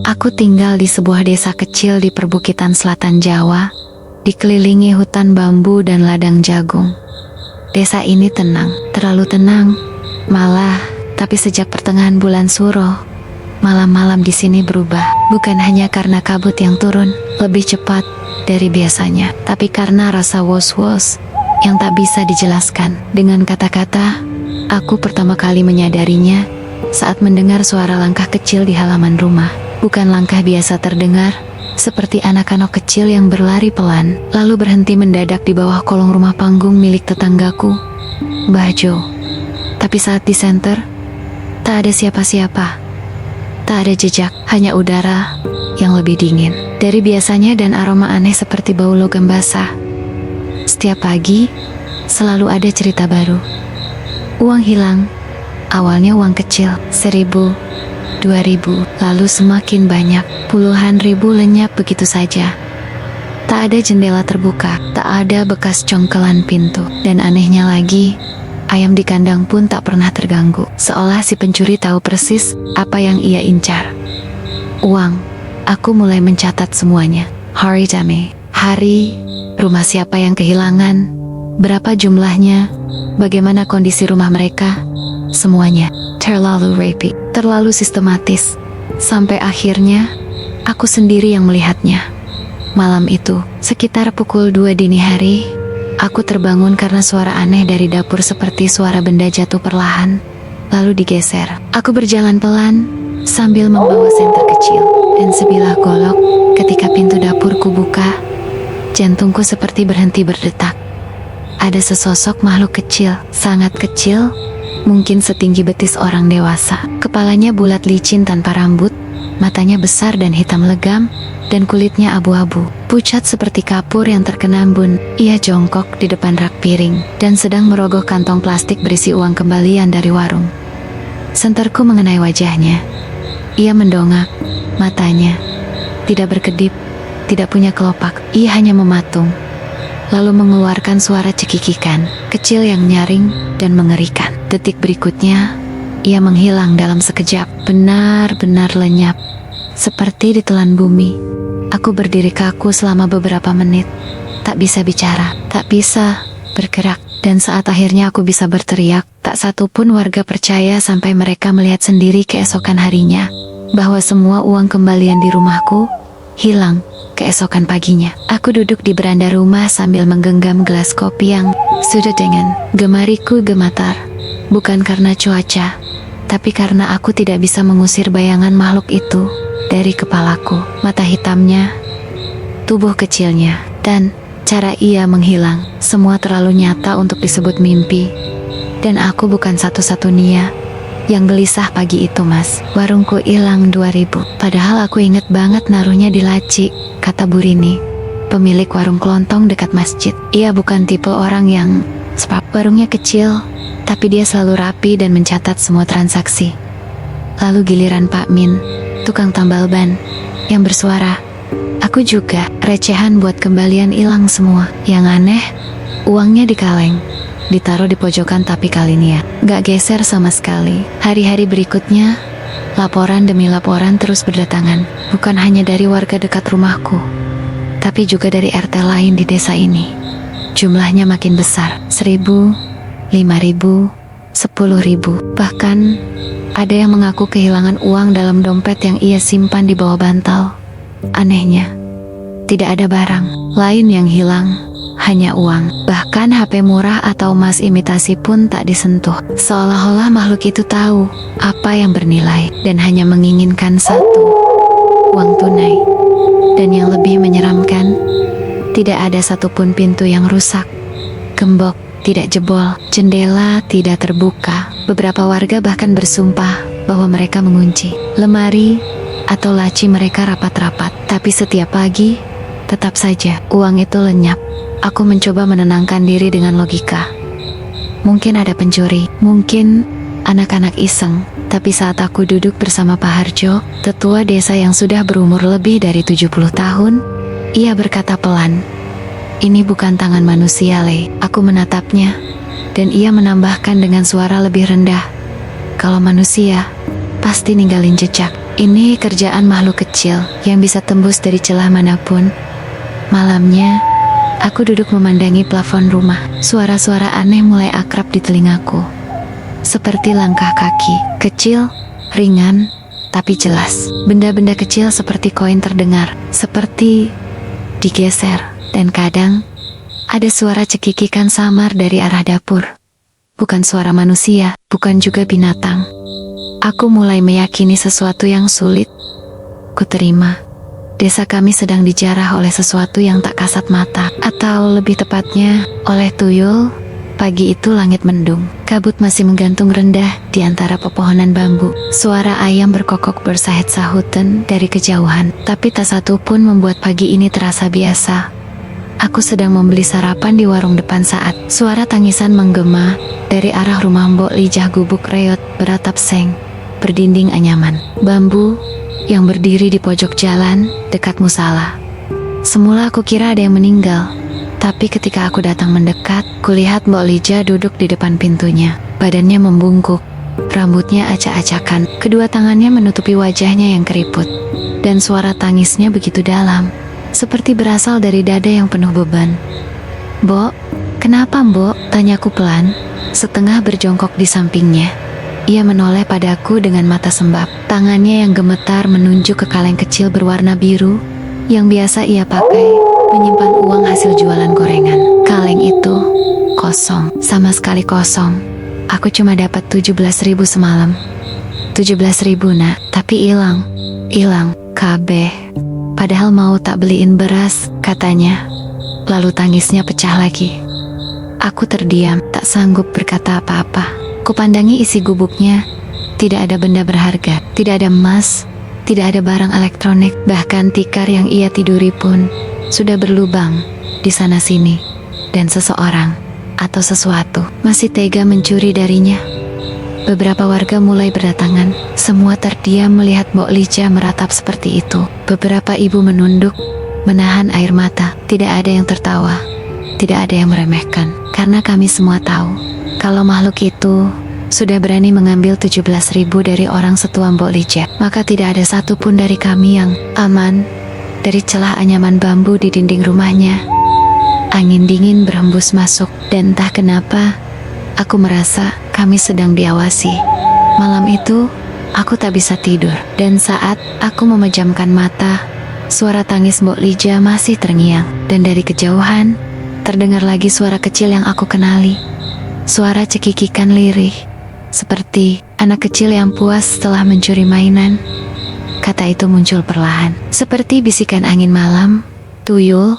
Aku tinggal di sebuah desa kecil di perbukitan selatan Jawa, dikelilingi hutan bambu dan ladang jagung. Desa ini tenang, terlalu tenang, malah, tapi sejak pertengahan bulan Suro, malam-malam di sini berubah. Bukan hanya karena kabut yang turun lebih cepat dari biasanya, tapi karena rasa was-was yang tak bisa dijelaskan dengan kata-kata. Aku pertama kali menyadarinya saat mendengar suara langkah kecil di halaman rumah. Bukan langkah biasa terdengar, seperti anak-anak kecil yang berlari pelan, lalu berhenti mendadak di bawah kolong rumah panggung milik tetanggaku, Mbah Jo. Tapi saat di senter, tak ada siapa-siapa. Tak ada jejak, hanya udara yang lebih dingin dari biasanya dan aroma aneh seperti bau logam basah. Setiap pagi, selalu ada cerita baru. Uang hilang, awalnya uang kecil, 1.000, 2.000, lalu semakin banyak, puluhan ribu lenyap begitu saja. Tak ada jendela terbuka, tak ada bekas congkelan pintu, dan anehnya lagi, ayam di kandang pun tak pernah terganggu, seolah si pencuri tahu persis apa yang ia incar. Uang, aku mulai mencatat semuanya. Hari demi hari, rumah siapa yang kehilangan, berapa jumlahnya, bagaimana kondisi rumah mereka, semuanya terlalu rapi, terlalu sistematis, sampai akhirnya aku sendiri yang melihatnya. Malam itu, sekitar pukul 2 dini hari, aku terbangun karena suara aneh dari dapur seperti suara benda jatuh perlahan, lalu digeser. Aku berjalan pelan, sambil membawa senter kecil, dan sebilah golok, ketika pintu dapurku buka, jantungku seperti berhenti berdetak. Ada sesosok makhluk kecil, sangat kecil, mungkin setinggi betis orang dewasa. Kepalanya bulat licin tanpa rambut, matanya besar dan hitam legam, dan kulitnya abu-abu, pucat seperti kapur yang terkena embun. Ia jongkok di depan rak piring, dan sedang merogoh kantong plastik berisi uang kembalian dari warung. Senterku mengenai wajahnya. Ia mendongak, matanya tidak berkedip, tidak punya kelopak. Ia hanya mematung, lalu mengeluarkan suara cekikikan, kecil yang nyaring dan mengerikan. Detik berikutnya, ia menghilang dalam sekejap, benar-benar lenyap, seperti ditelan bumi. Aku berdiri kaku selama beberapa menit, tak bisa bicara, tak bisa bergerak, dan saat akhirnya aku bisa berteriak, tak satu pun warga percaya sampai mereka melihat sendiri keesokan harinya, bahwa semua uang kembalian di rumahku hilang. Keesokan paginya, aku duduk di beranda rumah sambil menggenggam gelas kopi yang sudah dingin. Gemariku gemetar, bukan karena cuaca, tapi karena aku tidak bisa mengusir bayangan makhluk itu dari kepalaku. Mata hitamnya, tubuh kecilnya, dan cara ia menghilang, semua terlalu nyata untuk disebut mimpi. Dan aku bukan satu-satunya yang gelisah pagi itu, Mas. Warungku hilang 2.000, padahal aku inget banget naruhnya di laci, kata Bu Rini, pemilik warung kelontong dekat masjid. Ia bukan tipe orang yang warungnya kecil, tapi dia selalu rapi dan mencatat semua transaksi. Lalu giliran Pak Min, tukang tambal ban, yang bersuara, aku juga, recehan buat kembalian hilang semua. Yang aneh, uangnya di kaleng, ditaruh di pojokan, tapi kali ini ya, gak geser sama sekali. Hari-hari berikutnya, laporan demi laporan terus berdatangan, bukan hanya dari warga dekat rumahku, tapi juga dari RT lain di desa ini. Jumlahnya makin besar, 1.000, 5.000, 10.000, bahkan ada yang mengaku kehilangan uang dalam dompet yang ia simpan di bawah bantal. Anehnya, tidak ada barang lain yang hilang, hanya uang. Bahkan HP murah atau emas imitasi pun tak disentuh. Seolah-olah makhluk itu tahu apa yang bernilai dan hanya menginginkan satu, uang tunai. Dan yang lebih menyeramkan, tidak ada satupun pintu yang rusak, gembok tidak jebol, jendela tidak terbuka. Beberapa warga bahkan bersumpah bahwa mereka mengunci lemari atau laci mereka rapat-rapat. Tapi setiap pagi, tetap saja uang itu lenyap. Aku mencoba menenangkan diri dengan logika. Mungkin ada pencuri, mungkin anak-anak iseng. Tapi saat aku duduk bersama Pak Harjo, tetua desa yang sudah berumur lebih dari 70 tahun, ia berkata pelan, "Ini bukan tangan manusia, Le." Aku menatapnya, dan ia menambahkan dengan suara lebih rendah, "Kalau manusia, pasti ninggalin jejak." Ini kerjaan makhluk kecil yang bisa tembus dari celah manapun. Malamnya, aku duduk memandangi plafon rumah. Suara-suara aneh mulai akrab di telingaku. Seperti langkah kaki, kecil, ringan, tapi jelas. Benda-benda kecil seperti koin terdengar, seperti digeser. Dan kadang, ada suara cekikikan samar dari arah dapur. Bukan suara manusia, bukan juga binatang. Aku mulai meyakini sesuatu yang sulit kuterima. Desa kami sedang dijarah oleh sesuatu yang tak kasat mata. Atau lebih tepatnya, oleh tuyul. Pagi itu langit mendung. Kabut masih menggantung rendah di antara pepohonan bambu. Suara ayam berkokok bersahut-sahutan dari kejauhan. Tapi tak satu pun membuat pagi ini terasa biasa. Aku sedang membeli sarapan di warung depan saat suara tangisan menggema dari arah rumah Mbok Lijah gubuk reot beratap seng, berdinding anyaman bambu yang berdiri di pojok jalan dekat musala. Semula aku kira ada yang meninggal, tapi ketika aku datang mendekat, kulihat Mbok Lijah duduk di depan pintunya. Badannya membungkuk, rambutnya acak-acakan, kedua tangannya menutupi wajahnya yang keriput, dan suara tangisnya begitu dalam, seperti berasal dari dada yang penuh beban. "Mbok, kenapa Mbok?" tanyaku pelan, setengah berjongkok di sampingnya. Ia menoleh padaku dengan mata sembab. Tangannya yang gemetar menunjuk ke kaleng kecil berwarna biru yang biasa ia pakai menyimpan uang hasil jualan gorengan. Kaleng itu kosong, sama sekali kosong. Aku cuma dapat 17.000 semalam. 17.000 nak, tapi hilang, kabeh. Padahal mau tak beliin beras, katanya. Lalu tangisnya pecah lagi. Aku terdiam, tak sanggup berkata apa-apa. Kupandangi isi gubuknya, tidak ada benda berharga, tidak ada emas, tidak ada barang elektronik, bahkan tikar yang ia tiduri pun sudah berlubang di sana-sini. Dan seseorang atau sesuatu masih tega mencuri darinya. Beberapa warga mulai berdatangan, semua terdiam melihat Mbok Lijah meratap seperti itu. Beberapa ibu menunduk, menahan air mata, tidak ada yang tertawa, tidak ada yang meremehkan, karena kami semua tahu kalau makhluk itu sudah berani mengambil 17.000 dari orang setua Mbok Lijah, maka tidak ada satupun dari kami yang aman dari celah anyaman bambu di dinding rumahnya. Angin dingin berhembus masuk, dan entah kenapa aku merasa kami sedang diawasi. Malam itu aku tak bisa tidur, dan saat aku memejamkan mata, suara tangis Mbok Lijah masih terngiang, dan dari kejauhan terdengar lagi suara kecil yang aku kenali. Suara cekikikan lirih, seperti anak kecil yang puas setelah mencuri mainan. Kata itu muncul perlahan, seperti bisikan angin malam. Tuyul,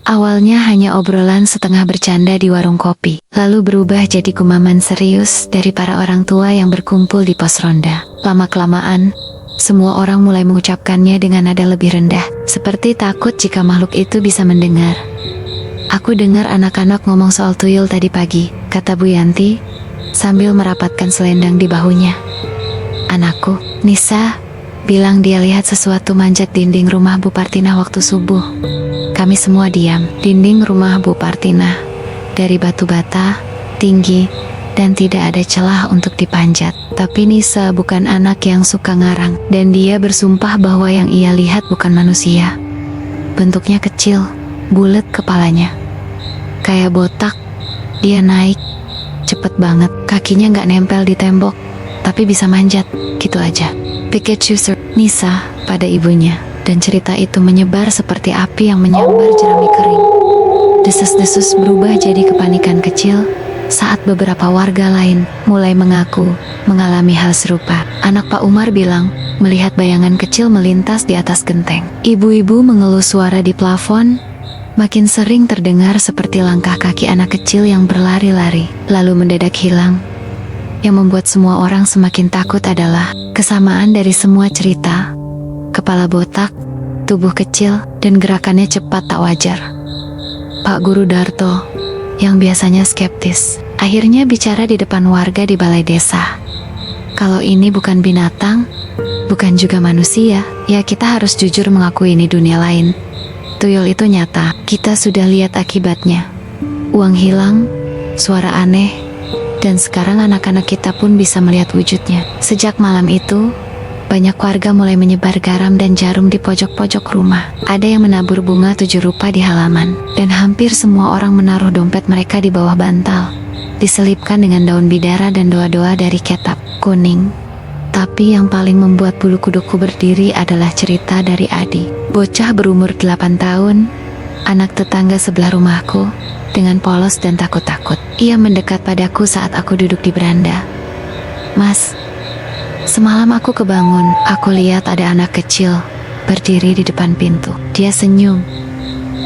awalnya hanya obrolan setengah bercanda di warung kopi, lalu berubah jadi kumaman serius dari para orang tua yang berkumpul di pos ronda. Lama-kelamaan, semua orang mulai mengucapkannya dengan nada lebih rendah, seperti takut jika makhluk itu bisa mendengar. "Aku dengar anak-anak ngomong soal tuyul tadi pagi," kata Bu Yanti, sambil merapatkan selendang di bahunya. "Anakku, Nisa," bilang dia lihat sesuatu manjat dinding rumah Bu Partina waktu subuh. Kami semua diam. Dinding rumah Bu Partina dari batu bata, tinggi, dan tidak ada celah untuk dipanjat. Tapi Nisa bukan anak yang suka ngarang, dan dia bersumpah bahwa yang ia lihat bukan manusia. Bentuknya kecil, bulat kepalanya, kayak botak. Dia naik cepet banget, kakinya nggak nempel di tembok, tapi bisa manjat, gitu aja. "Pikachu, Sir," Nisa pada ibunya, dan cerita itu menyebar seperti api yang menyambar jerami kering. Desas-desus berubah jadi kepanikan kecil saat beberapa warga lain mulai mengaku mengalami hal serupa. Anak Pak Umar bilang melihat bayangan kecil melintas di atas genteng. Ibu-ibu mengeluh suara di plafon makin sering terdengar seperti langkah kaki anak kecil yang berlari-lari, lalu mendadak hilang. Yang membuat semua orang semakin takut adalah kesamaan dari semua cerita. Kepala botak, tubuh kecil, dan gerakannya cepat tak wajar. Pak Guru Darto, yang biasanya skeptis, akhirnya bicara di depan warga di balai desa. Kalau ini bukan binatang, bukan juga manusia, ya kita harus jujur mengakui ini dunia lain. Tuyul itu nyata, kita sudah lihat akibatnya. Uang hilang, suara aneh, dan sekarang anak-anak kita pun bisa melihat wujudnya. Sejak malam itu, banyak warga mulai menyebar garam dan jarum di pojok-pojok rumah. Ada yang menabur bunga 7 rupa di halaman, dan hampir semua orang menaruh dompet mereka di bawah bantal, diselipkan dengan daun bidara dan doa-doa dari kitab kuning. Tapi yang paling membuat bulu kuduku berdiri adalah cerita dari Adi, bocah berumur 8 tahun, anak tetangga sebelah rumahku, dengan polos dan takut-takut. Ia mendekat padaku saat aku duduk di beranda. "Mas, semalam aku kebangun, aku lihat ada anak kecil berdiri di depan pintu. Dia senyum,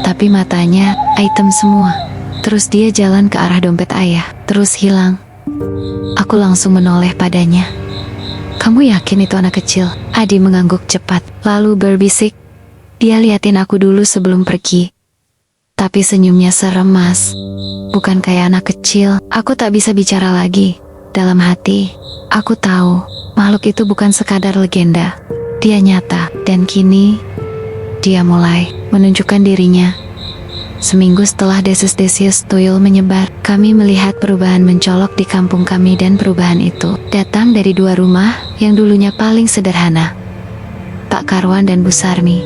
tapi matanya hitam semua. Terus dia jalan ke arah dompet ayah, terus hilang." Aku langsung menoleh padanya. "Kamu yakin itu anak kecil?" Adi mengangguk cepat, lalu berbisik, "Dia liatin aku dulu sebelum pergi." Tapi senyumnya serem, Mas. Bukan kayak anak kecil. Aku tak bisa bicara lagi. Dalam hati, aku tahu makhluk itu bukan sekadar legenda. Dia nyata, dan kini dia mulai menunjukkan dirinya. Seminggu setelah desis-desis tuyul menyebar, kami melihat perubahan mencolok di kampung kami, dan perubahan itu datang dari 2 rumah yang dulunya paling sederhana, Pak Karwan dan Bu Sarmi.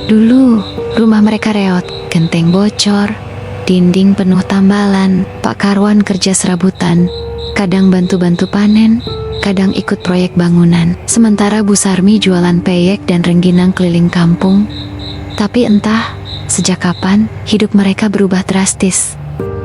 Dulu, rumah mereka reot, genteng bocor, dinding penuh tambalan. Pak Karwan kerja serabutan, kadang bantu-bantu panen, kadang ikut proyek bangunan. Sementara Bu Sarmi jualan peyek dan rengginang keliling kampung. Tapi entah sejak kapan hidup mereka berubah drastis.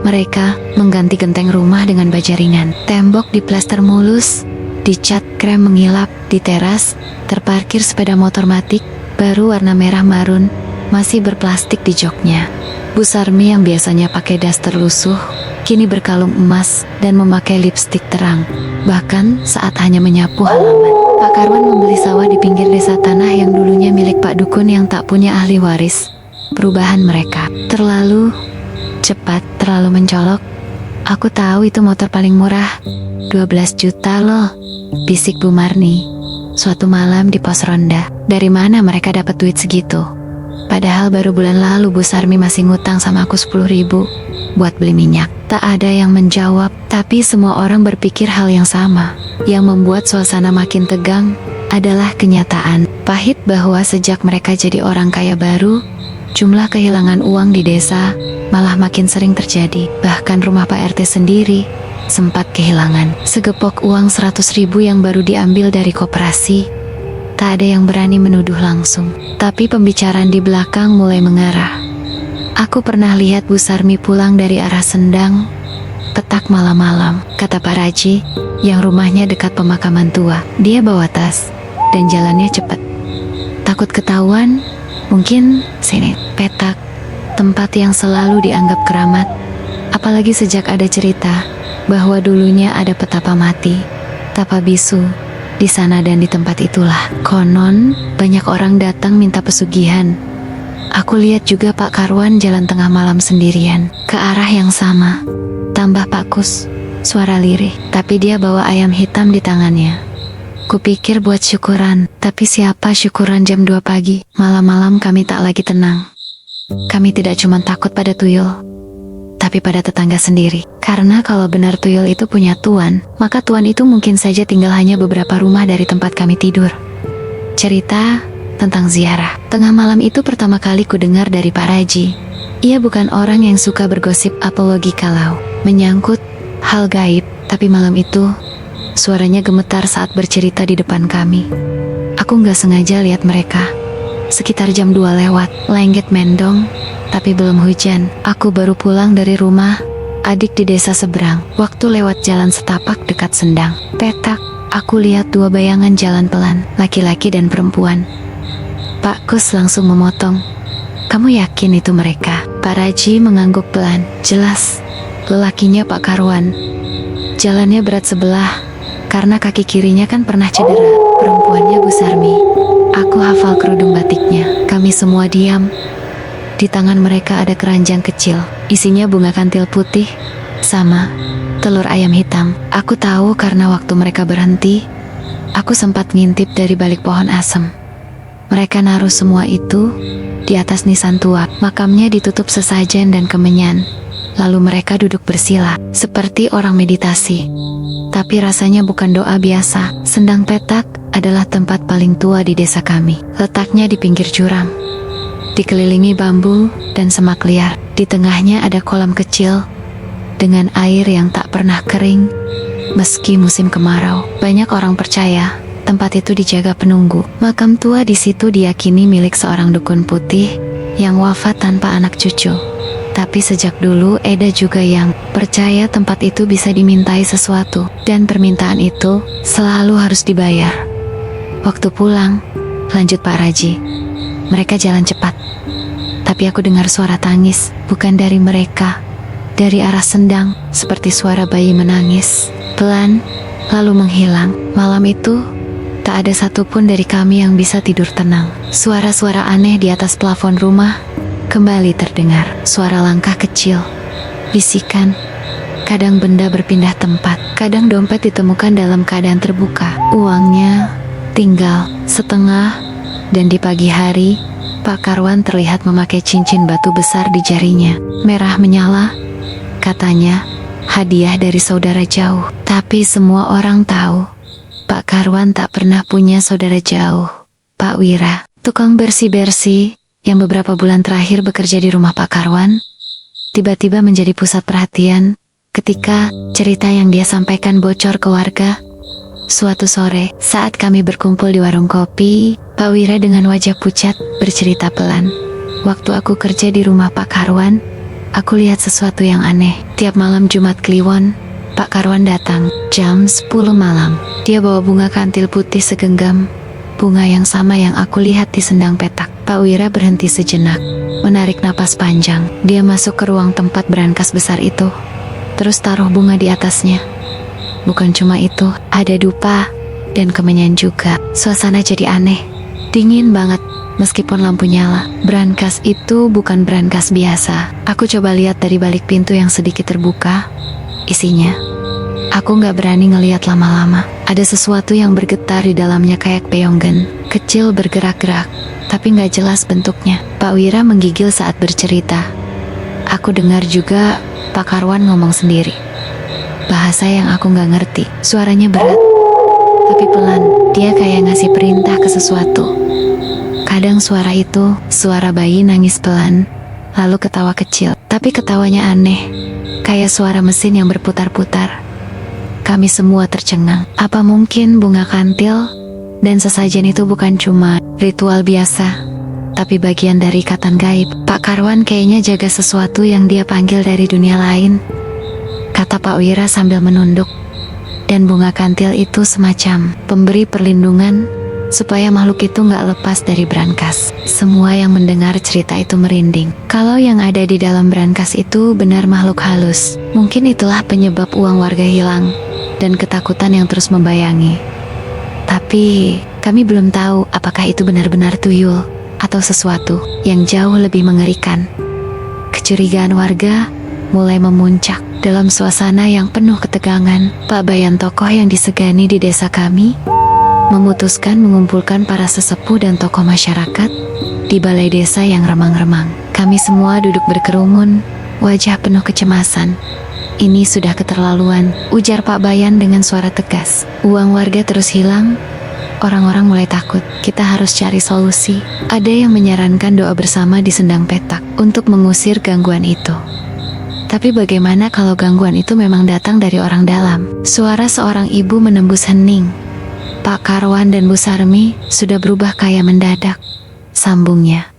Mereka mengganti genteng rumah dengan baja ringan, tembok diplester mulus, dicat krem mengilap. Di teras terparkir sepeda motor matic baru warna merah marun, masih berplastik di joknya. Bu Sarmi yang biasanya pakai daster lusuh, kini berkalung emas dan memakai lipstik terang. Bahkan saat hanya menyapu halaman. Pak Karwan membeli sawah di pinggir desa, tanah yang dulunya milik Pak Dukun yang tak punya ahli waris. Perubahan mereka terlalu cepat, terlalu mencolok. "Aku tahu itu motor paling murah, 12 juta loh," bisik Bu Marni suatu malam di pos ronda. Dari mana mereka dapat duit segitu? Padahal baru bulan lalu Bu Sarmi masih ngutang sama aku 10.000 buat beli minyak. Tak ada yang menjawab, tapi semua orang berpikir hal yang sama. Yang membuat suasana makin tegang adalah kenyataan pahit bahwa sejak mereka jadi orang kaya baru, jumlah kehilangan uang di desa malah makin sering terjadi. Bahkan rumah Pak RT sendiri sempat kehilangan segepok uang 100.000 yang baru diambil dari koperasi. Tak ada yang berani menuduh langsung, tapi pembicaraan di belakang mulai mengarah. "Aku pernah lihat Bu Sarmi pulang dari arah Sendang, Petak malam-malam," kata Pak Raji, yang rumahnya dekat pemakaman tua. "Dia bawa tas, dan jalannya cepat. Takut ketahuan, mungkin sini, Petak, tempat yang selalu dianggap keramat. Apalagi sejak ada cerita bahwa dulunya ada petapa mati, tapa bisu, di sana dan di tempat itulah. Konon, banyak orang datang minta pesugihan. Aku lihat juga Pak Karwan jalan tengah malam sendirian, ke arah yang sama." Tambah Pak Kus, suara lirih, tapi dia bawa ayam hitam di tangannya. Kupikir buat syukuran, tapi siapa syukuran jam 2 pagi? Malam-malam kami tak lagi tenang. Kami tidak cuma takut pada tuyul, tapi pada tetangga sendiri. Karena kalau benar tuyul itu punya tuan, maka tuan itu mungkin saja tinggal hanya beberapa rumah dari tempat kami tidur. Cerita tentang ziarah. Tengah malam itu pertama kali ku dengar dari Pak Raji. Ia bukan orang yang suka bergosip apologi kalau menyangkut hal gaib, tapi malam itu suaranya gemetar saat bercerita di depan kami. Aku nggak sengaja lihat mereka. Sekitar jam 2 lewat, lengket mendong, tapi belum hujan. Aku baru pulang dari rumah adik di desa seberang. Waktu lewat jalan setapak dekat Sendang, Petak, aku lihat 2 bayangan jalan pelan, laki-laki dan perempuan. Pak Kus langsung memotong. "Kamu yakin itu mereka?" Pak Raji mengangguk pelan. "Jelas, lelakinya Pak Karwan. Jalannya berat sebelah, karena kaki kirinya kan pernah cedera. Perempuannya Bu Sarmi. Aku hafal kerudung batiknya." Kami semua diam. Di tangan mereka ada keranjang kecil, isinya bunga kantil putih, sama telur ayam hitam. Aku tahu karena waktu mereka berhenti, aku sempat ngintip dari balik pohon asem. Mereka naruh semua itu di atas nisan tua. Makamnya ditutup sesajen dan kemenyan. Lalu mereka duduk bersila, seperti orang meditasi. Tapi rasanya bukan doa biasa. Sendang Petak, adalah tempat paling tua di desa kami. Letaknya di pinggir jurang, dikelilingi bambu dan semak liar. Di tengahnya ada kolam kecil dengan air yang tak pernah kering meski musim kemarau. Banyak orang percaya tempat itu dijaga penunggu. Makam tua di situ diyakini milik seorang dukun putih yang wafat tanpa anak cucu. Tapi sejak dulu Eda juga yang percaya tempat itu bisa dimintai sesuatu, dan permintaan itu selalu harus dibayar. Waktu pulang, lanjut Pak Raji, mereka jalan cepat. Tapi aku dengar suara tangis, bukan dari mereka, dari arah Sendang, seperti suara bayi menangis, pelan, lalu menghilang. Malam itu, tak ada satupun dari kami yang bisa tidur tenang. Suara-suara aneh di atas plafon rumah kembali terdengar. Suara langkah kecil, bisikan, kadang benda berpindah tempat, kadang dompet ditemukan dalam keadaan terbuka. Uangnya tinggal setengah, dan di pagi hari, Pak Karwan terlihat memakai cincin batu besar di jarinya. Merah menyala, katanya hadiah dari saudara jauh. Tapi semua orang tahu, Pak Karwan tak pernah punya saudara jauh. Pak Wira, tukang bersih-bersih, yang beberapa bulan terakhir bekerja di rumah Pak Karwan, tiba-tiba menjadi pusat perhatian ketika cerita yang dia sampaikan bocor ke warga. Suatu sore, saat kami berkumpul di warung kopi, Pak Wira dengan wajah pucat bercerita pelan. Waktu aku kerja di rumah Pak Karwan, aku lihat sesuatu yang aneh. Tiap malam Jumat Kliwon, Pak Karwan datang jam 10 malam. Dia bawa bunga kantil putih segenggam, bunga yang sama yang aku lihat di sendang petak. Pak Wira berhenti sejenak, menarik napas panjang. Dia masuk ke ruang tempat brankas besar itu, terus taruh bunga di atasnya. Bukan cuma itu, ada dupa dan kemenyan juga. Suasana jadi aneh, dingin banget meskipun lampu nyala. Brankas itu bukan brankas biasa. Aku coba lihat dari balik pintu yang sedikit terbuka. Isinya, aku gak berani ngelihat lama-lama. Ada sesuatu yang bergetar di dalamnya kayak peyongen, kecil bergerak-gerak, tapi gak jelas bentuknya. Pak Wira menggigil saat bercerita. Aku dengar juga Pak Karwan ngomong sendiri, bahasa yang aku gak ngerti. Suaranya berat, tapi pelan. Dia kayak ngasih perintah ke sesuatu. Kadang suara itu, suara bayi nangis pelan, lalu ketawa kecil. Tapi ketawanya aneh, kayak suara mesin yang berputar-putar. Kami semua tercengang. Apa mungkin bunga kantil dan sesajen itu bukan cuma ritual biasa, tapi bagian dari ikatan gaib? Pak Karwan kayaknya jaga sesuatu yang dia panggil dari dunia lain, kata Pak Wira sambil menunduk. Dan bunga kantil itu semacam pemberi perlindungan supaya makhluk itu gak lepas dari brankas. Semua yang mendengar cerita itu merinding. Kalau yang ada di dalam brankas itu benar makhluk halus, mungkin itulah penyebab uang warga hilang dan ketakutan yang terus membayangi. Tapi kami belum tahu apakah itu benar-benar tuyul atau sesuatu yang jauh lebih mengerikan. Kecurigaan warga mulai memuncak. Dalam suasana yang penuh ketegangan, Pak Bayan, tokoh yang disegani di desa kami, memutuskan mengumpulkan para sesepuh dan tokoh masyarakat di balai desa yang remang-remang. Kami semua duduk berkerumun, wajah penuh kecemasan. Ini sudah keterlaluan, ujar Pak Bayan dengan suara tegas. Uang warga terus hilang, orang-orang mulai takut. Kita harus cari solusi. Ada yang menyarankan doa bersama di sendang petak untuk mengusir gangguan itu. Tapi bagaimana kalau gangguan itu memang datang dari orang dalam? Suara seorang ibu menembus hening. Pak Karwan dan Bu Sarmi sudah berubah kayak mendadak. Sambungnya,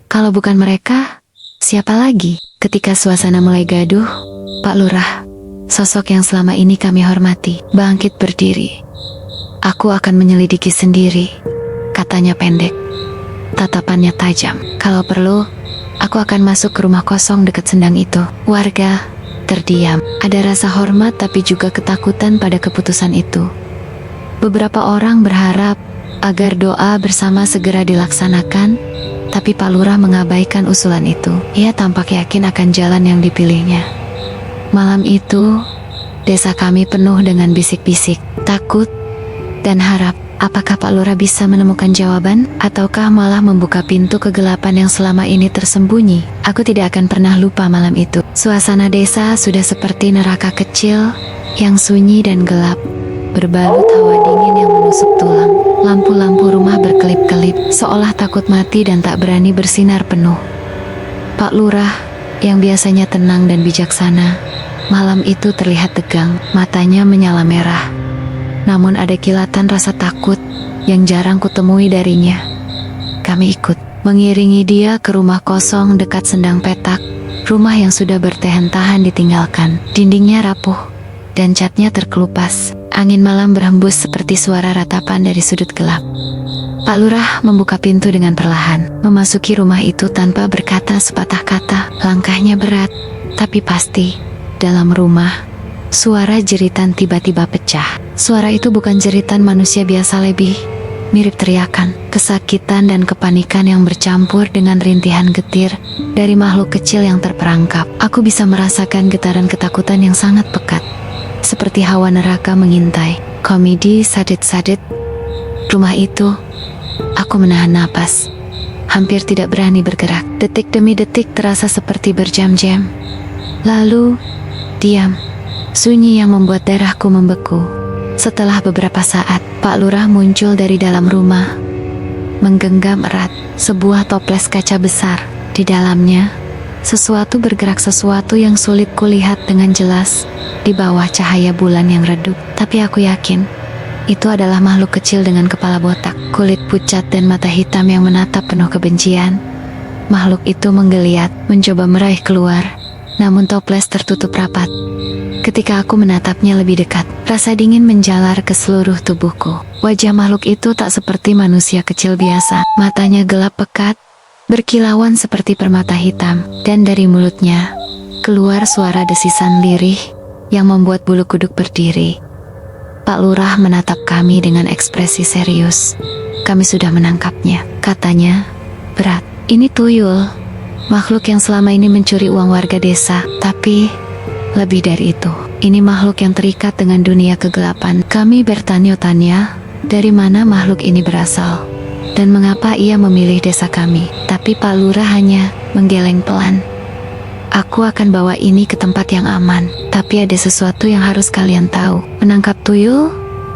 kalau bukan mereka, siapa lagi? Ketika suasana mulai gaduh, Pak Lurah, sosok yang selama ini kami hormati, bangkit berdiri. Aku akan menyelidiki sendiri, katanya pendek, tatapannya tajam. Kalau perlu, aku akan masuk ke rumah kosong dekat sendang itu. Warga terdiam. Ada rasa hormat tapi juga ketakutan pada keputusan itu. Beberapa orang berharap agar doa bersama segera dilaksanakan, tapi Pak Lurah mengabaikan usulan itu. Ia tampak yakin akan jalan yang dipilihnya. Malam itu, desa kami penuh dengan bisik-bisik, takut, dan harap. Apakah Pak Lurah bisa menemukan jawaban, ataukah malah membuka pintu kegelapan yang selama ini tersembunyi? Aku tidak akan pernah lupa malam itu. Suasana desa sudah seperti neraka kecil yang sunyi dan gelap, berbalut hawa dingin yang menusuk tulang. Lampu-lampu rumah berkelip-kelip, seolah takut mati dan tak berani bersinar penuh. Pak Lurah, yang biasanya tenang dan bijaksana, malam itu terlihat tegang, matanya menyala merah. Namun ada kilatan rasa takut yang jarang kutemui darinya. Kami ikut, mengiringi dia ke rumah kosong dekat sendang petak, rumah yang sudah bertahan-tahan ditinggalkan. Dindingnya rapuh, dan catnya terkelupas. Angin malam berhembus seperti suara ratapan dari sudut gelap. Pak Lurah membuka pintu dengan perlahan, memasuki rumah itu tanpa berkata sepatah kata. Langkahnya berat, tapi pasti. Dalam rumah, suara jeritan tiba-tiba pecah. Suara itu bukan jeritan manusia biasa, lebih mirip teriakan, kesakitan dan kepanikan yang bercampur dengan rintihan getir dari makhluk kecil yang terperangkap. Aku bisa merasakan getaran ketakutan yang sangat pekat, seperti hawa neraka mengintai. Komedi sadit-sadit rumah itu. Aku menahan napas, hampir tidak berani bergerak. Detik demi detik terasa seperti berjam-jam. Lalu, diam, sunyi yang membuat darahku membeku. Setelah beberapa saat, Pak Lurah muncul dari dalam rumah, menggenggam erat sebuah toples kaca besar. Di dalamnya, sesuatu bergerak, sesuatu yang sulit kulihat dengan jelas di bawah cahaya bulan yang redup. Tapi aku yakin, itu adalah makhluk kecil dengan kepala botak, kulit pucat dan mata hitam yang menatap penuh kebencian. Makhluk itu menggeliat, mencoba meraih keluar, namun toples tertutup rapat. Ketika aku menatapnya lebih dekat, rasa dingin menjalar ke seluruh tubuhku. Wajah makhluk itu tak seperti manusia kecil biasa. Matanya gelap pekat, berkilauan seperti permata hitam, dan dari mulutnya keluar suara desisan lirih yang membuat bulu kuduk berdiri. Pak Lurah menatap kami dengan ekspresi serius. Kami sudah menangkapnya, katanya berat. Ini tuyul, makhluk yang selama ini mencuri uang warga desa. Tapi lebih dari itu, ini makhluk yang terikat dengan dunia kegelapan. Kami bertanya-tanya, dari mana makhluk ini berasal dan mengapa ia memilih desa kami. Tapi Pak Lurah hanya menggeleng pelan. Aku akan bawa ini ke tempat yang aman. Tapi ada sesuatu yang harus kalian tahu. Menangkap tuyul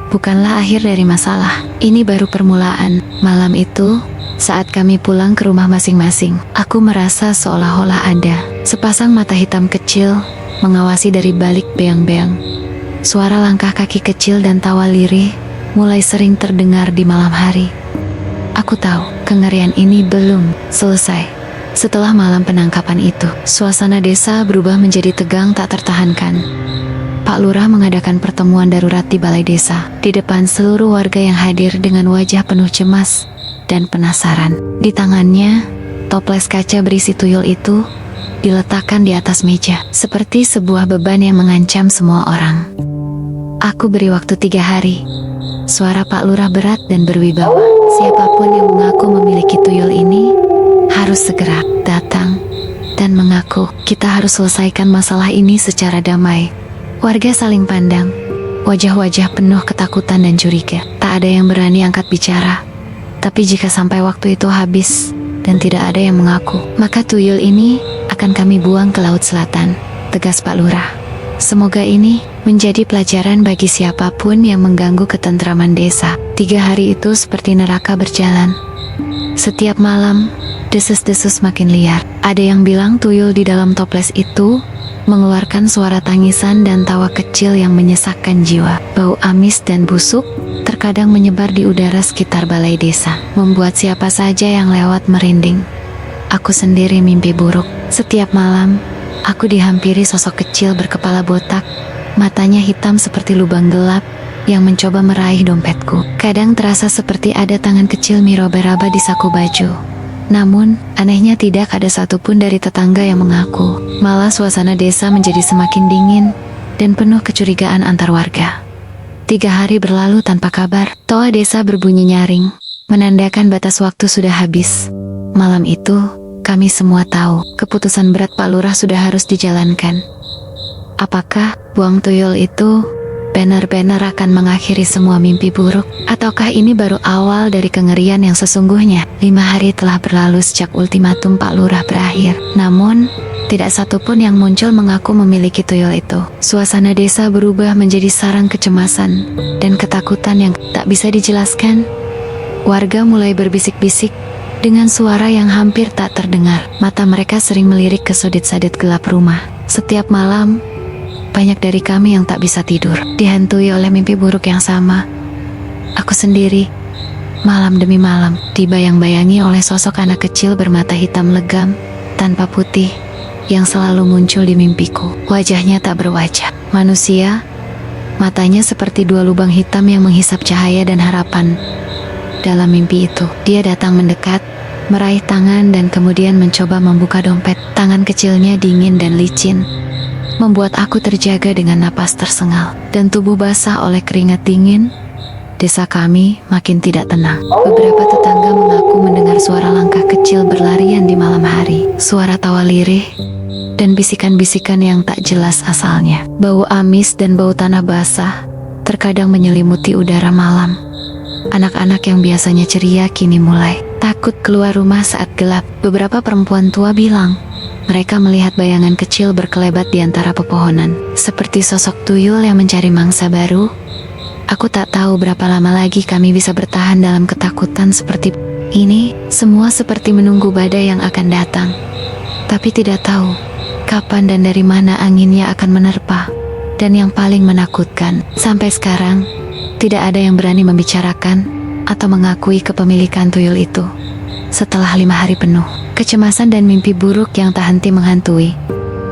bukanlah akhir dari masalah. Ini baru permulaan. Malam itu, saat kami pulang ke rumah masing-masing, aku merasa seolah-olah ada sepasang mata hitam kecil mengawasi dari balik beang-beang. Suara langkah kaki kecil dan tawa lirih mulai sering terdengar di malam hari. Aku tahu, kengerian ini belum selesai. Setelah malam penangkapan itu, suasana desa berubah menjadi tegang tak tertahankan. Pak Lurah mengadakan pertemuan darurat di balai desa, di depan seluruh warga yang hadir dengan wajah penuh cemas dan penasaran. Di tangannya, toples kaca berisi tuyul itu diletakkan di atas meja, seperti sebuah beban yang mengancam semua orang. Aku beri waktu 3 hari. Suara Pak Lurah berat dan berwibawa. Siapapun yang mengaku memiliki tuyul ini harus segera datang dan mengaku. Kita harus selesaikan masalah ini secara damai. Warga saling pandang, wajah-wajah penuh ketakutan dan curiga. Tak ada yang berani angkat bicara. Tapi jika sampai waktu itu habis dan tidak ada yang mengaku, maka tuyul ini akan kami buang ke Laut Selatan, tegas Pak Lurah. Semoga ini menjadi pelajaran bagi siapapun yang mengganggu ketentraman desa. 3 hari itu seperti neraka berjalan. Setiap malam, desas-desus makin liar. Ada yang bilang tuyul di dalam toples itu mengeluarkan suara tangisan dan tawa kecil yang menyesakkan jiwa. Bau amis dan busuk terkadang menyebar di udara sekitar balai desa, membuat siapa saja yang lewat merinding. Aku sendiri mimpi buruk. Setiap malam, aku dihampiri sosok kecil berkepala botak, matanya hitam seperti lubang gelap yang mencoba meraih dompetku. Kadang terasa seperti ada tangan kecil meraba-raba di saku baju. Namun, anehnya tidak ada satupun dari tetangga yang mengaku. Malah suasana desa menjadi semakin dingin dan penuh kecurigaan antar warga. 3 hari berlalu tanpa kabar. Toa desa berbunyi nyaring, menandakan batas waktu sudah habis. Malam itu, kami semua tahu keputusan berat Pak Lurah sudah harus dijalankan. Apakah buang tuyul itu benar-benar akan mengakhiri semua mimpi buruk? Ataukah ini baru awal dari kengerian yang sesungguhnya? 5 hari telah berlalu sejak ultimatum Pak Lurah berakhir. Namun, Tidak satupun yang muncul mengaku memiliki tuyul itu. Suasana desa berubah menjadi sarang kecemasan dan ketakutan yang tak bisa dijelaskan. Warga mulai berbisik-bisik dengan suara yang hampir tak terdengar. Mata mereka sering melirik ke sudut-sudut gelap rumah. Setiap malam, banyak dari kami yang tak bisa tidur, dihantui oleh mimpi buruk yang sama. Aku sendiri, malam demi malam, dibayang-bayangi oleh sosok anak kecil bermata hitam legam, tanpa putih, yang selalu muncul di mimpiku. Wajahnya tak berwajah manusia, matanya seperti dua lubang hitam yang menghisap cahaya dan harapan. Dalam mimpi itu, dia datang mendekat, meraih tangan dan kemudian mencoba membuka dompet. Tangan kecilnya dingin dan licin, membuat aku terjaga dengan napas tersengal dan tubuh basah oleh keringat dingin. Desa kami makin tidak tenang. Beberapa tetangga mengaku mendengar suara langkah kecil berlarian di malam hari, suara tawa lirih, dan bisikan-bisikan yang tak jelas asalnya. Bau amis dan bau tanah basah terkadang menyelimuti udara malam. Anak-anak yang biasanya ceria kini mulai takut keluar rumah saat gelap. Beberapa perempuan tua bilang mereka melihat bayangan kecil berkelebat di antara pepohonan, seperti sosok tuyul yang mencari mangsa baru. Aku tak tahu berapa lama lagi kami bisa bertahan dalam ketakutan seperti ini. Semua seperti menunggu badai yang akan datang, tapi tidak tahu kapan dan dari mana anginnya akan menerpa. Dan yang paling menakutkan, sampai sekarang tidak ada yang berani membicarakan atau mengakui kepemilikan tuyul itu. Setelah 5 hari penuh kecemasan dan mimpi buruk yang tak henti menghantui,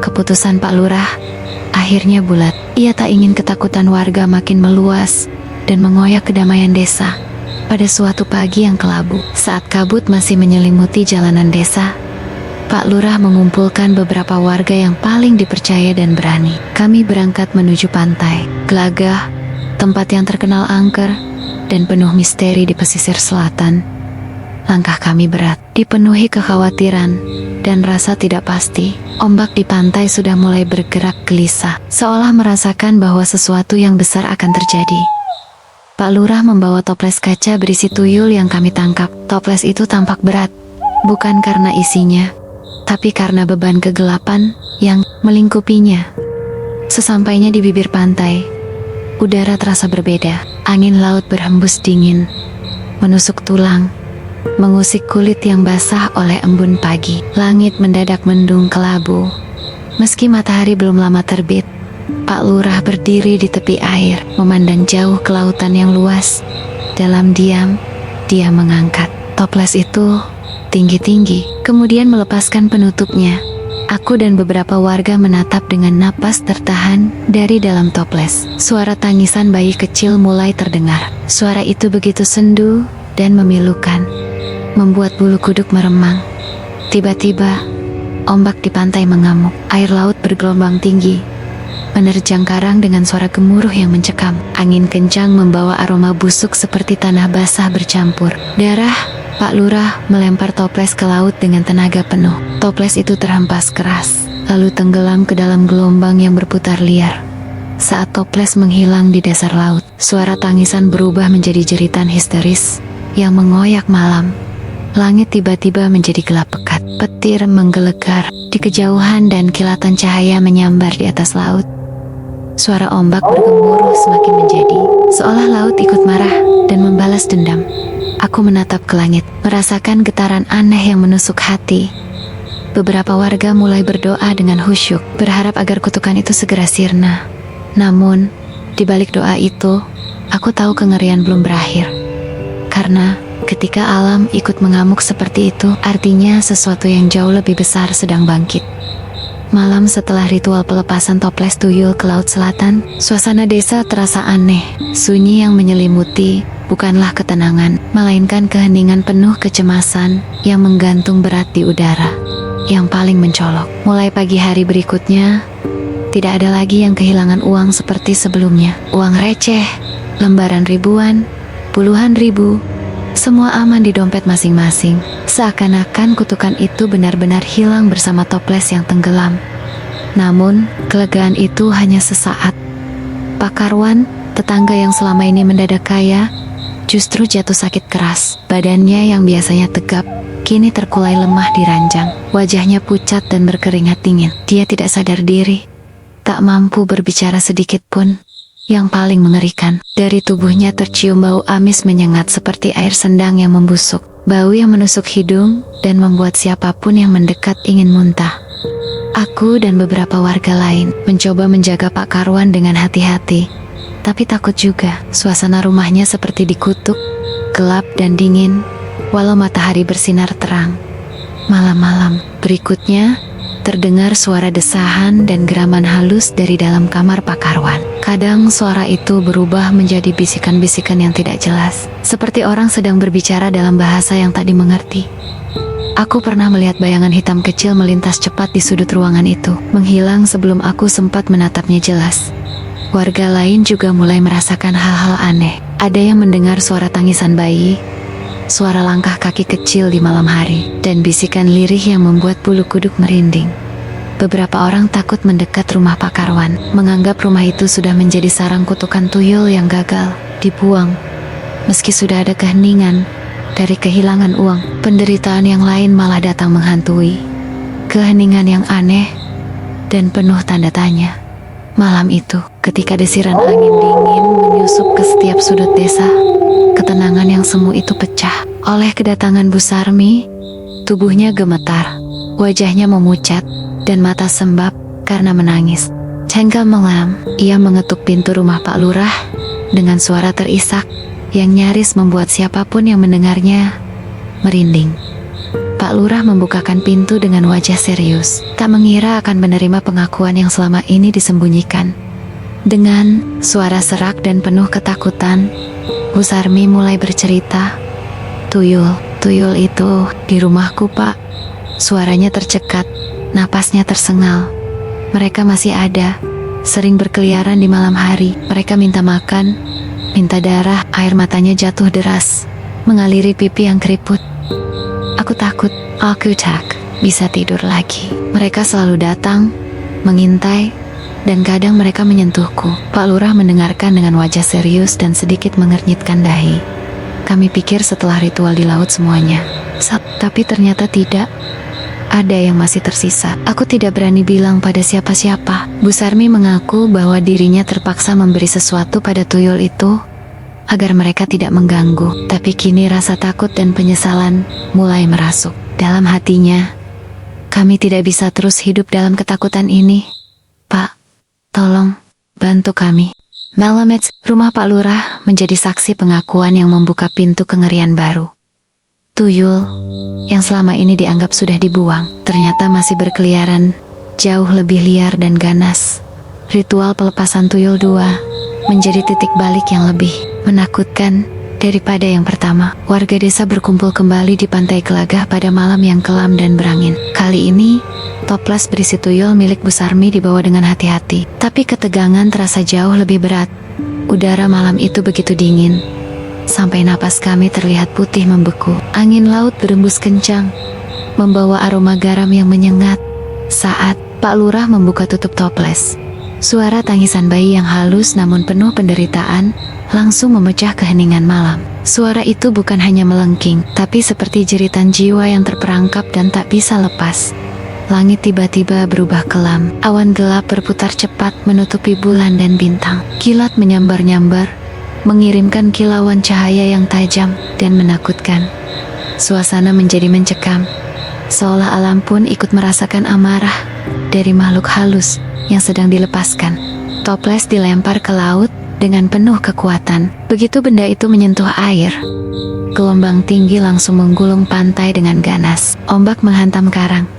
keputusan Pak Lurah akhirnya bulat. Ia tak ingin ketakutan warga makin meluas dan mengoyak kedamaian desa. Pada suatu pagi yang kelabu, saat kabut masih menyelimuti jalanan desa, Pak Lurah mengumpulkan beberapa warga yang paling dipercaya dan berani. Kami berangkat menuju pantai Gelagah, tempat yang terkenal angker dan penuh misteri di pesisir selatan. Langkah kami berat, dipenuhi kekhawatiran dan rasa tidak pasti. Ombak di pantai sudah mulai bergerak gelisah, seolah merasakan bahwa sesuatu yang besar akan terjadi. Pak Lurah membawa toples kaca berisi tuyul yang kami tangkap. Toples itu tampak berat, bukan karena isinya, tapi karena beban kegelapan yang melingkupinya. Sesampainya di bibir pantai, udara terasa berbeda. Angin laut berhembus dingin, menusuk tulang, mengusik kulit yang basah oleh embun pagi. Langit mendadak mendung kelabu. Meski matahari belum lama terbit, Pak Lurah berdiri di tepi air, memandang jauh ke lautan yang luas. Dalam diam, dia mengangkat toples itu tinggi-tinggi, kemudian melepaskan penutupnya. Aku dan beberapa warga menatap dengan napas tertahan dari dalam toples. Suara tangisan bayi kecil mulai terdengar. Suara itu begitu sendu dan memilukan, membuat bulu kuduk meremang. Tiba-tiba, ombak di pantai mengamuk. Air laut bergelombang tinggi, menerjang karang dengan suara gemuruh yang mencekam. Angin kencang membawa aroma busuk seperti tanah basah bercampur darah. Pak Lurah melempar toples ke laut dengan tenaga penuh. Toples itu terhempas keras, lalu tenggelam ke dalam gelombang yang berputar liar. Saat toples menghilang di dasar laut, suara tangisan berubah menjadi jeritan histeris yang mengoyak malam. Langit tiba-tiba menjadi gelap pekat. Petir menggelegar di kejauhan dan kilatan cahaya menyambar di atas laut. Suara ombak bergemuruh semakin menjadi, seolah laut ikut marah dan membalas dendam. Aku menatap ke langit, merasakan getaran aneh yang menusuk hati. Beberapa warga mulai berdoa dengan khusyuk, berharap agar kutukan itu segera sirna. Namun, di balik doa itu, aku tahu kengerian belum berakhir. Karena ketika alam ikut mengamuk seperti itu, artinya sesuatu yang jauh lebih besar sedang bangkit. Malam setelah ritual pelepasan toples tuyul ke laut selatan, suasana desa terasa aneh. Sunyi yang menyelimuti bukanlah ketenangan, melainkan keheningan penuh kecemasan yang menggantung berat di udara. Yang paling mencolok, mulai pagi hari berikutnya, tidak ada lagi yang kehilangan uang seperti sebelumnya. Uang receh, lembaran ribuan, puluhan ribu, semua aman di dompet masing-masing. Seakan-akan kutukan itu benar-benar hilang bersama toples yang tenggelam. Namun, kelegaan itu hanya sesaat. Pak Karwan, tetangga yang selama ini mendadak kaya, justru jatuh sakit keras. Badannya yang biasanya tegap, kini terkulai lemah di ranjang. Wajahnya pucat dan berkeringat dingin. Dia tidak sadar diri, tak mampu berbicara sedikit pun. Yang paling mengerikan, dari tubuhnya tercium bau amis menyengat seperti air sendang yang membusuk. Bau yang menusuk hidung dan membuat siapapun yang mendekat ingin muntah. Aku dan beberapa warga lain mencoba menjaga Pak Karwan dengan hati-hati. Tapi takut juga, suasana rumahnya seperti dikutuk, gelap dan dingin, walau matahari bersinar terang. Malam-malam berikutnya, terdengar suara desahan dan geraman halus dari dalam kamar Pak Karwan. Kadang suara itu berubah menjadi bisikan-bisikan yang tidak jelas, seperti orang sedang berbicara dalam bahasa yang tak dimengerti. Aku pernah melihat bayangan hitam kecil melintas cepat di sudut ruangan itu, menghilang sebelum aku sempat menatapnya jelas. Warga lain juga mulai merasakan hal-hal aneh. Ada yang mendengar suara tangisan bayi, suara langkah kaki kecil di malam hari, dan bisikan lirih yang membuat bulu kuduk merinding. Beberapa orang takut mendekat rumah Pak Karwan, menganggap rumah itu sudah menjadi sarang kutukan tuyul yang gagal dibuang. Meski sudah ada keheningan dari kehilangan uang, penderitaan yang lain malah datang menghantui. Keheningan yang aneh dan penuh tanda tanya. Malam itu, ketika desiran angin dingin menyusup ke setiap sudut desa, ketenangan yang semu itu pecah oleh kedatangan Bu Sarmi. Tubuhnya gemetar, wajahnya memucat, dan mata sembab karena menangis. Tengah malam, ia mengetuk pintu rumah Pak Lurah dengan suara terisak yang nyaris membuat siapapun yang mendengarnya merinding. Pak Lurah membukakan pintu dengan wajah serius, tak mengira akan menerima pengakuan yang selama ini disembunyikan. Dengan suara serak dan penuh ketakutan, Bu Sarmi mulai bercerita. Tuyul itu di rumahku, Pak. Suaranya tercekat, napasnya tersengal. Mereka masih ada, sering berkeliaran di malam hari. Mereka minta makan, minta darah, air matanya jatuh deras, mengaliri pipi yang keriput. Aku takut, aku tak bisa tidur lagi. Mereka selalu datang, mengintai, dan kadang mereka menyentuhku. Pak Lurah mendengarkan dengan wajah serius dan sedikit mengernyitkan dahi. Kami pikir setelah ritual di laut semuanya, tapi ternyata tidak. Ada yang masih tersisa. Aku tidak berani bilang pada siapa-siapa. Bu Sarmi mengaku bahwa dirinya terpaksa memberi sesuatu pada tuyul itu agar mereka tidak mengganggu. Tapi kini rasa takut dan penyesalan mulai merasuk dalam hatinya. Kami tidak bisa terus hidup dalam ketakutan ini. Pak, tolong bantu kami. Malamet, rumah Pak Lurah menjadi saksi pengakuan yang membuka pintu kengerian baru. Tuyul yang selama ini dianggap sudah dibuang, ternyata masih berkeliaran, jauh lebih liar dan ganas. Ritual pelepasan tuyul 2 menjadi titik balik yang lebih menakutkan daripada yang pertama. Warga desa berkumpul kembali di pantai Gelagah pada malam yang kelam dan berangin. Kali ini, toples berisi tuyul milik Bu Sarmi dibawa dengan hati-hati. Tapi ketegangan terasa jauh lebih berat. Udara malam itu begitu dingin, sampai napas kami terlihat putih membeku. Angin laut berembus kencang, membawa aroma garam yang menyengat. Saat Pak Lurah membuka tutup toples, suara tangisan bayi yang halus namun penuh penderitaan langsung memecah keheningan malam. Suara itu bukan hanya melengking, tapi seperti jeritan jiwa yang terperangkap dan tak bisa lepas. Langit tiba-tiba berubah kelam. Awan gelap berputar cepat menutupi bulan dan bintang. Kilat menyambar-nyambar, mengirimkan kilauan cahaya yang tajam dan menakutkan. Suasana menjadi mencekam, seolah alam pun ikut merasakan amarah dari makhluk halus yang sedang dilepaskan. Toples dilempar ke laut dengan penuh kekuatan. Begitu benda itu menyentuh air, gelombang tinggi langsung menggulung pantai dengan ganas. Ombak menghantam karang,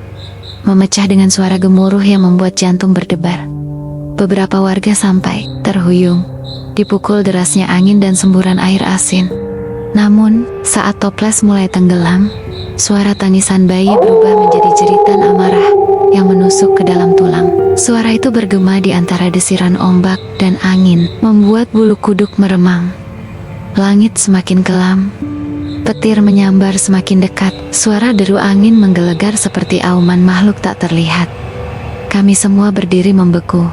memecah dengan suara gemuruh yang membuat jantung berdebar. Beberapa warga sampai terhuyung dipukul derasnya angin dan semburan air asin. Namun, saat toples mulai tenggelam, suara tangisan bayi berubah menjadi jeritan amarah yang menusuk ke dalam tulang. Suara itu bergema di antara desiran ombak dan angin, membuat bulu kuduk meremang. Langit semakin kelam, petir menyambar semakin dekat. Suara deru angin menggelegar seperti auman makhluk tak terlihat. Kami semua berdiri membeku,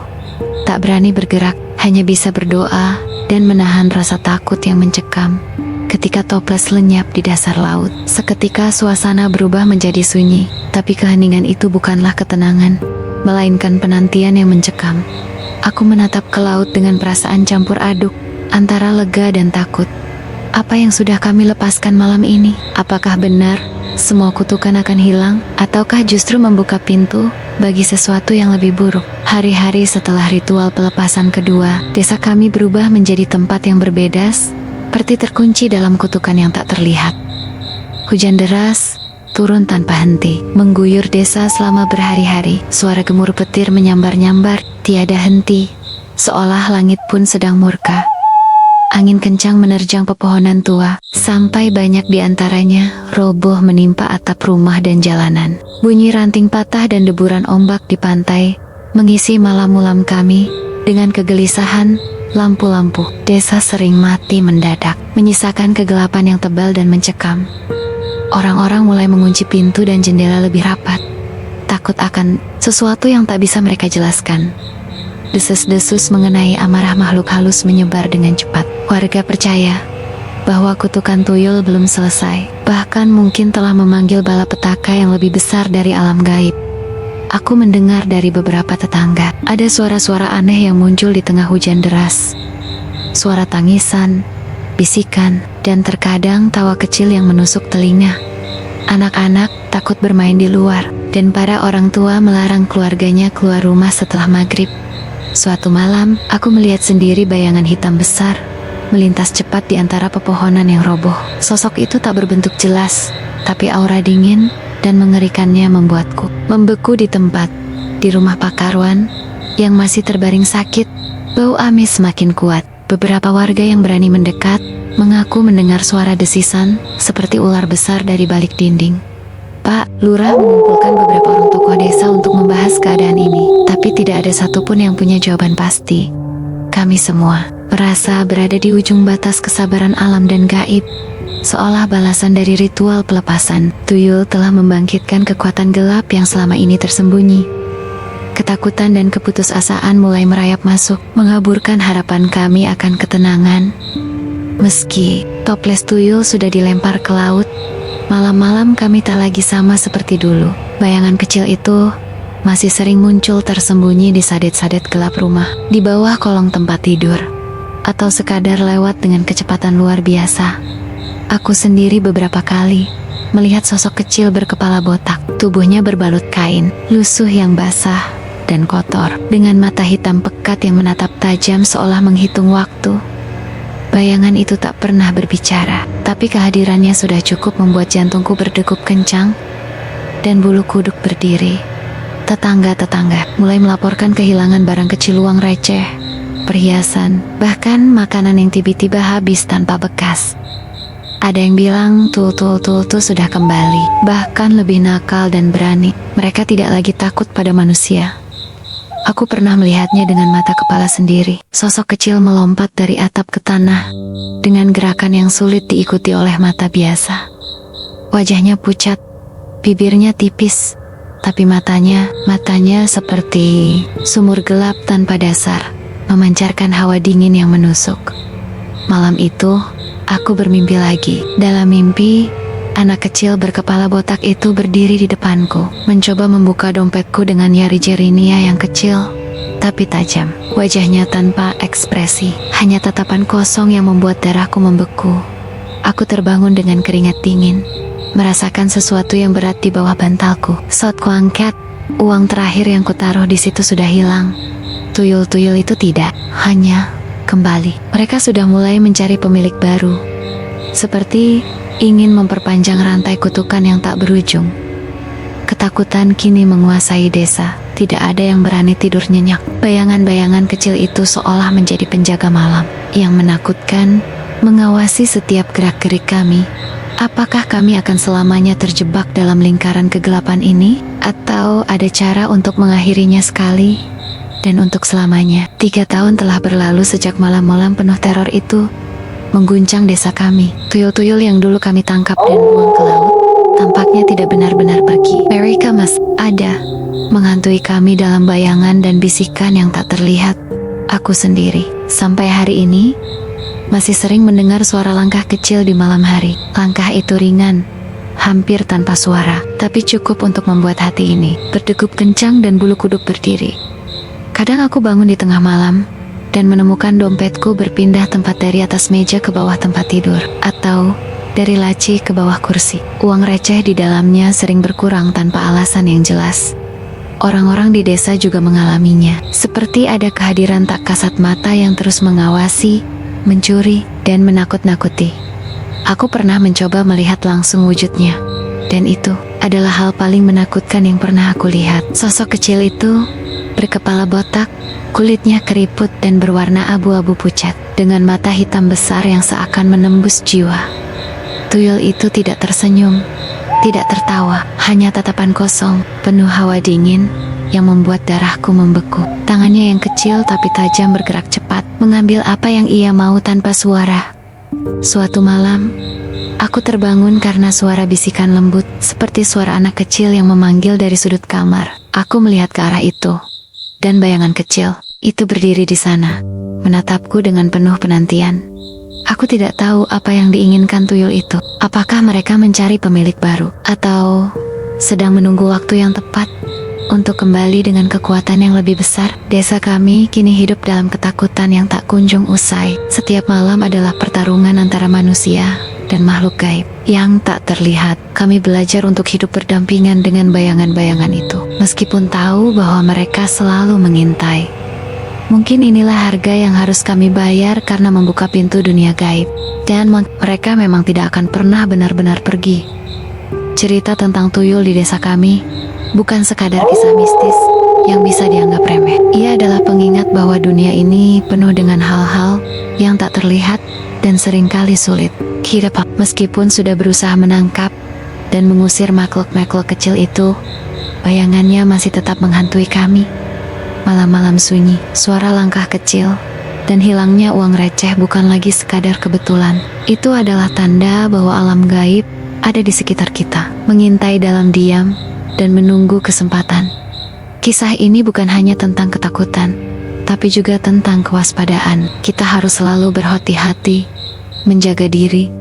tak berani bergerak, hanya bisa berdoa dan menahan rasa takut yang mencekam. ketika toples lenyap di dasar laut. Seketika suasana berubah menjadi sunyi, tapi keheningan itu bukanlah ketenangan, melainkan penantian yang mencekam. Aku menatap ke laut dengan perasaan campur aduk, antara lega dan takut. Apa yang sudah kami lepaskan malam ini? Apakah benar semua kutukan akan hilang, ataukah justru membuka pintu bagi sesuatu yang lebih buruk? Hari-hari setelah ritual pelepasan kedua, desa kami berubah menjadi tempat yang berbeda, seperti terkunci dalam kutukan yang tak terlihat. Hujan deras turun tanpa henti, mengguyur desa selama berhari-hari. Suara gemuruh petir menyambar-nyambar, tiada henti, seolah langit pun sedang murka. Angin kencang menerjang pepohonan tua, sampai banyak di antaranya roboh menimpa atap rumah dan jalanan. Bunyi ranting patah dan deburan ombak di pantai mengisi malam-malam kami. Dengan kegelisahan, lampu-lampu desa sering mati mendadak, menyisakan kegelapan yang tebal dan mencekam. Orang-orang mulai mengunci pintu dan jendela lebih rapat, takut akan sesuatu yang tak bisa mereka jelaskan. Desas-desus mengenai amarah makhluk halus menyebar dengan cepat. Warga percaya bahwa kutukan tuyul belum selesai, bahkan mungkin telah memanggil bala petaka yang lebih besar dari alam gaib. Aku mendengar dari beberapa tetangga, ada suara-suara aneh yang muncul di tengah hujan deras. Suara tangisan, bisikan, dan terkadang tawa kecil yang menusuk telinga. Anak-anak takut bermain di luar, dan para orang tua melarang keluarganya keluar rumah setelah maghrib. Suatu malam, aku melihat sendiri bayangan hitam besar melintas cepat di antara pepohonan yang roboh. Sosok itu tak berbentuk jelas, tapi aura dingin dan mengerikannya membuatku membeku di tempat. Di rumah Pak Karwan yang masih terbaring sakit, bau amis semakin kuat. Beberapa warga yang berani mendekat mengaku mendengar suara desisan seperti ular besar dari balik dinding. Pak Lurah mengumpulkan beberapa orang tokoh desa untuk membahas keadaan ini, tapi tidak ada satupun yang punya jawaban pasti. Kami semua merasa berada di ujung batas kesabaran alam dan gaib, seolah balasan dari ritual pelepasan. Tuyul telah membangkitkan kekuatan gelap yang selama ini tersembunyi. Ketakutan dan keputusasaan mulai merayap masuk, mengaburkan harapan kami akan ketenangan. Meski toples tuyul sudah dilempar ke laut, malam-malam kami tak lagi sama seperti dulu. Bayangan kecil itu masih sering muncul tersembunyi di sadet-sadet gelap rumah, di bawah kolong tempat tidur, atau sekadar lewat dengan kecepatan luar biasa. Aku sendiri beberapa kali melihat sosok kecil berkepala botak, tubuhnya berbalut kain, lusuh yang basah dan kotor, dengan mata hitam pekat yang menatap tajam seolah menghitung waktu. Bayangan itu tak pernah berbicara, tapi kehadirannya sudah cukup membuat jantungku berdegup kencang dan bulu kuduk berdiri. Tetangga-tetangga mulai melaporkan kehilangan barang kecil, uang receh, perhiasan, bahkan makanan yang tiba-tiba habis tanpa bekas. Ada yang bilang Tul sudah kembali, bahkan lebih nakal dan berani. Mereka tidak lagi takut pada manusia. Aku pernah melihatnya dengan mata kepala sendiri. Sosok kecil melompat dari atap ke tanah dengan gerakan yang sulit diikuti oleh mata biasa. Wajahnya pucat, bibirnya tipis, tapi matanya seperti sumur gelap tanpa dasar, memancarkan hawa dingin yang menusuk. Malam itu, aku bermimpi lagi. Dalam mimpi, anak kecil berkepala botak itu berdiri di depanku, mencoba membuka dompetku dengan jari-jarinya yang kecil tapi tajam. Wajahnya tanpa ekspresi, hanya tatapan kosong yang membuat darahku membeku. Aku terbangun dengan keringat dingin, merasakan sesuatu yang berat di bawah bantalku. Saat kuangkat, uang terakhir yang kutaruh di situ sudah hilang. Tuyul-tuyul itu tidak, hanya kembali. Mereka sudah mulai mencari pemilik baru, seperti ingin memperpanjang rantai kutukan yang tak berujung. Ketakutan kini menguasai desa. Tidak ada yang berani tidur nyenyak. Bayangan-bayangan kecil itu seolah menjadi penjaga malam yang menakutkan, mengawasi setiap gerak-gerik kami. Apakah kami akan selamanya terjebak dalam lingkaran kegelapan ini? Atau ada cara untuk mengakhirinya sekali dan untuk selamanya? 3 tahun telah berlalu sejak malam-malam penuh teror itu mengguncang desa kami. Tuyul-tuyul yang dulu kami tangkap dan buang ke laut tampaknya tidak benar-benar pergi. Mereka masih ada, menghantui kami dalam bayangan dan bisikan yang tak terlihat. Aku sendiri, sampai hari ini, masih sering mendengar suara langkah kecil di malam hari. Langkah itu ringan, hampir tanpa suara, tapi cukup untuk membuat hati ini berdegup kencang dan bulu kuduk berdiri. Kadang aku bangun di tengah malam dan menemukan dompetku berpindah tempat dari atas meja ke bawah tempat tidur, atau dari laci ke bawah kursi. Uang receh di dalamnya sering berkurang tanpa alasan yang jelas. Orang-orang di desa juga mengalaminya, seperti ada kehadiran tak kasat mata yang terus mengawasi, mencuri, dan menakut-nakuti. Aku pernah mencoba melihat langsung wujudnya, dan itu adalah hal paling menakutkan yang pernah aku lihat. Sosok kecil itu berkepala botak, kulitnya keriput dan berwarna abu-abu pucat, dengan mata hitam besar yang seakan menembus jiwa. Tuyul itu tidak tersenyum, tidak tertawa, hanya tatapan kosong, penuh hawa dingin yang membuat darahku membeku. Tangannya yang kecil tapi tajam bergerak cepat, mengambil apa yang ia mau tanpa suara. Suatu malam, aku terbangun karena suara bisikan lembut, seperti suara anak kecil yang memanggil dari sudut kamar. Aku melihat ke arah itu, dan bayangan kecil itu berdiri di sana, menatapku dengan penuh penantian. Aku tidak tahu apa yang diinginkan tuyul itu. Apakah mereka mencari pemilik baru, atau sedang menunggu waktu yang tepat untuk kembali dengan kekuatan yang lebih besar? Desa kami kini hidup dalam ketakutan yang tak kunjung usai. Setiap malam adalah pertarungan antara manusia dan makhluk gaib yang tak terlihat. Kami belajar untuk hidup berdampingan dengan bayangan-bayangan itu, meskipun tahu bahwa mereka selalu mengintai. Mungkin inilah harga yang harus kami bayar karena membuka pintu dunia gaib, dan mereka memang tidak akan pernah benar-benar pergi. Cerita tentang tuyul di desa kami bukan sekadar kisah mistis yang bisa dianggap remeh. Ia adalah pengingat bahwa dunia ini penuh dengan hal-hal yang tak terlihat dan seringkali sulit hidup. Meskipun sudah berusaha menangkap dan mengusir makhluk-makhluk kecil itu, bayangannya masih tetap menghantui kami. Malam-malam sunyi, suara langkah kecil, dan hilangnya uang receh bukan lagi sekadar kebetulan. Itu adalah tanda bahwa alam gaib ada di sekitar kita, mengintai dalam diam dan menunggu kesempatan. Kisah ini bukan hanya tentang ketakutan, tapi juga tentang kewaspadaan. Kita harus selalu berhati-hati, menjaga diri,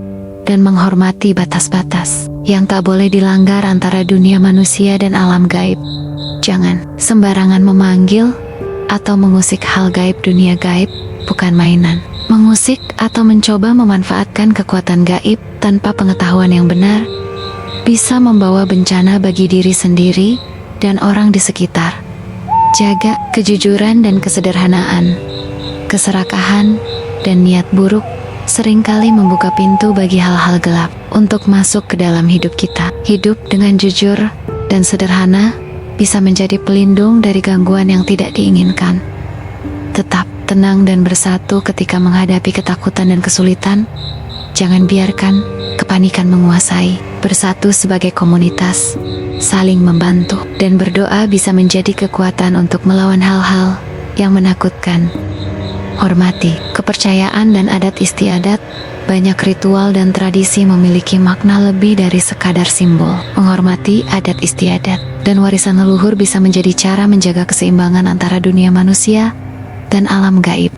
dan menghormati batas-batas yang tak boleh dilanggar antara dunia manusia dan alam gaib. Jangan sembarangan memanggil atau mengusik hal gaib. Dunia gaib bukan mainan. Mengusik atau mencoba memanfaatkan kekuatan gaib tanpa pengetahuan yang benar bisa membawa bencana bagi diri sendiri dan orang di sekitar. Jaga kejujuran dan kesederhanaan. Keserakahan dan niat buruk seringkali membuka pintu bagi hal-hal gelap untuk masuk ke dalam hidup kita. Hidup dengan jujur dan sederhana bisa menjadi pelindung dari gangguan yang tidak diinginkan. Tetap tenang dan bersatu ketika menghadapi ketakutan dan kesulitan. Jangan biarkan kepanikan menguasai. Bersatu sebagai komunitas, saling membantu, dan berdoa bisa menjadi kekuatan untuk melawan hal-hal yang menakutkan. Hormati kepercayaan dan adat istiadat. Banyak ritual dan tradisi memiliki makna lebih dari sekadar simbol. Menghormati adat istiadat dan warisan leluhur bisa menjadi cara menjaga keseimbangan antara dunia manusia dan alam gaib.